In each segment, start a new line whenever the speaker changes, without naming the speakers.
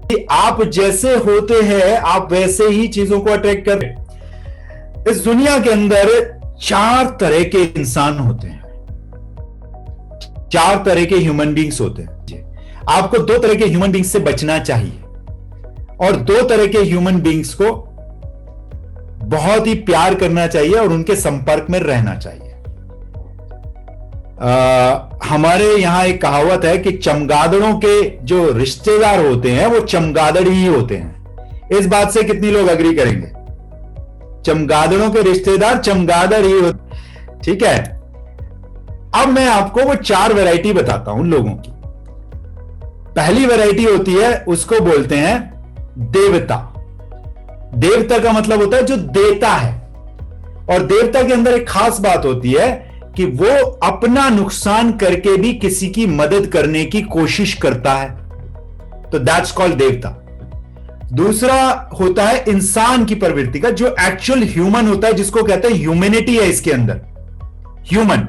कि आप जैसे होते हैं आप वैसे ही चीजों को अट्रैक्ट कर रहे हैं। इस दुनिया के अंदर 4 तरह के इंसान होते हैं, 4 तरह के ह्यूमन बींग्स होते हैं। आपको 2 तरह के ह्यूमन बींग्स से बचना चाहिए और 2 तरह के ह्यूमन बींग्स को बहुत ही प्यार करना चाहिए और उनके संपर्क में रहना चाहिए। हमारे यहां एक कहावत है कि चमगादड़ों के जो रिश्तेदार होते हैं वो चमगादड़ ही होते हैं। इस बात से कितनी लोग अग्री करेंगे? चमगादड़ों के रिश्तेदार चमगादड़ ही होते। ठीक है, अब मैं आपको वो 4 वैरायटी बताता हूं लोगों की। पहली वैरायटी होती है, उसको बोलते हैं देवता। देवता का मतलब होता है जो देता है, और देवता के अंदर एक खास बात होती है कि वो अपना नुकसान करके भी किसी की मदद करने की कोशिश करता है, तो दैट्स कॉल्ड देवता। दूसरा होता है इंसान की प्रवृत्ति का, जो एक्चुअल ह्यूमन होता है, जिसको कहते हैं ह्यूमैनिटी है इसके अंदर, ह्यूमन।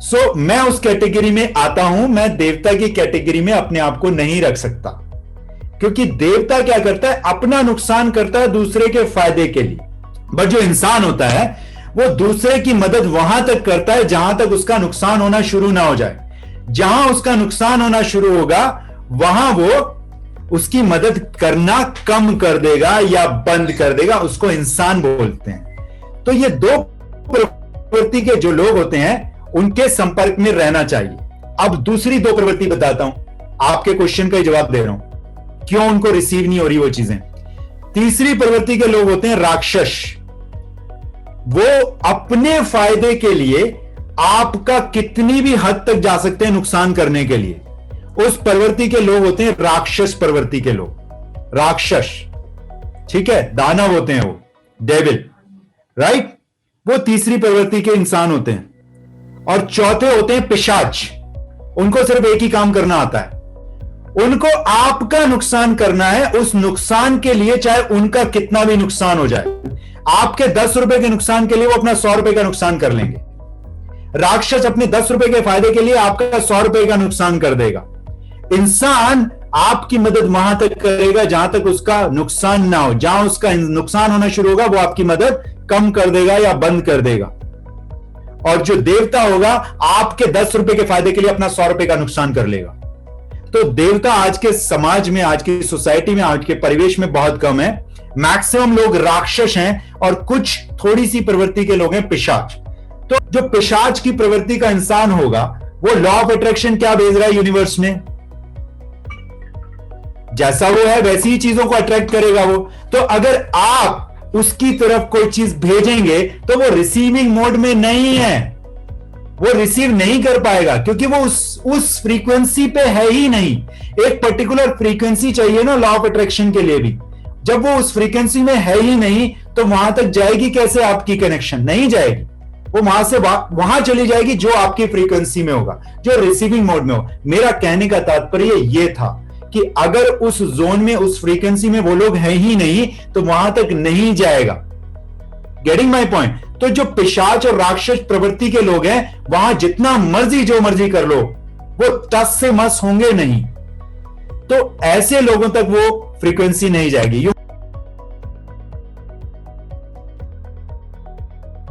सो मैं उस कैटेगरी में आता हूं, मैं देवता की कैटेगरी में अपने आप को नहीं रख सकता, क्योंकि देवता क्या करता है, अपना नुकसान करता है दूसरे के फायदे के लिए। बट जो इंसान होता है वो दूसरे की मदद वहां तक करता है जहां तक उसका नुकसान होना शुरू ना हो जाए। जहां उसका नुकसान होना शुरू होगा वहां वो उसकी मदद करना कम कर देगा या बंद कर देगा, उसको इंसान बोलते हैं। तो ये 2 प्रवृत्ति के जो लोग होते हैं उनके संपर्क में रहना चाहिए। अब दूसरी 2 प्रवृत्ति बताता हूं, आपके क्वेश्चन का जवाब दे रहा हूं क्यों उनको रिसीव नहीं हो रही वो चीजें। तीसरी प्रवृत्ति के लोग होते हैं राक्षस। वो अपने फायदे के लिए आपका कितनी भी हद तक जा सकते हैं नुकसान करने के लिए। उस प्रवृत्ति के लोग होते हैं राक्षस प्रवृत्ति के लोग, राक्षस। ठीक है, दानव होते हैं वो, डेविल, राइट। वो तीसरी प्रवृत्ति के इंसान होते हैं। और चौथे होते हैं पिशाच। उनको सिर्फ एक ही काम करना आता है, उनको आपका नुकसान करना है। उस नुकसान के लिए चाहे उनका कितना भी नुकसान हो जाए, आपके 10 रुपए के नुकसान के लिए वो अपना 100 रुपए का नुकसान कर लेंगे। राक्षस अपने 10 रुपए के फायदे के लिए आपका 100 रुपए का नुकसान कर देगा। इंसान आपकी मदद वहां तक करेगा जहां तक उसका नुकसान ना हो। जहां उसका नुकसान होना शुरू होगा वो आपकी मदद कम कर देगा या बंद कर देगा। और जो देवता होगा आपके 10 रुपए के फायदे के लिए अपना 100 रुपए का नुकसान कर लेगा। तो देवता आज के समाज में, आज की सोसाइटी में, आज के परिवेश में बहुत कम है। मैक्सिमम लोग राक्षस हैं और कुछ थोड़ी सी प्रवृत्ति के लोग हैं पिशाच। तो जो पिशाच की प्रवृत्ति का इंसान होगा वो लॉ ऑफ अट्रैक्शन क्या भेज रहा है यूनिवर्स में, जैसा वो है वैसी ही चीजों को अट्रैक्ट करेगा वो। तो अगर आप उसकी तरफ कोई चीज भेजेंगे तो वो रिसीविंग मोड में नहीं है, वो रिसीव नहीं कर पाएगा, क्योंकि वो उस फ्रीक्वेंसी पे है ही नहीं। एक पर्टिकुलर फ्रीक्वेंसी चाहिए ना लॉ ऑफ अट्रैक्शन के लिए भी। जब वो उस फ्रीक्वेंसी में है ही नहीं तो वहां तक जाएगी कैसे आपकी कनेक्शन? नहीं जाएगी। वो वहां से वहां चली जाएगी जो आपकी फ्रीक्वेंसी में होगा, जो रिसीविंग मोड में हो। मेरा कहने का तात्पर्य ये था कि अगर उस जोन में, उस फ्रीक्वेंसी में वो लोग हैं ही नहीं तो वहां तक नहीं जाएगा। Getting my point? तो जो पिशाच और राक्षस प्रवृत्ति के लोग हैं वहां जितना मर्जी जो मर्जी कर लो वो टस से मस होंगे नहीं। तो ऐसे लोगों तक वो फ्रीक्वेंसी नहीं जाएगी।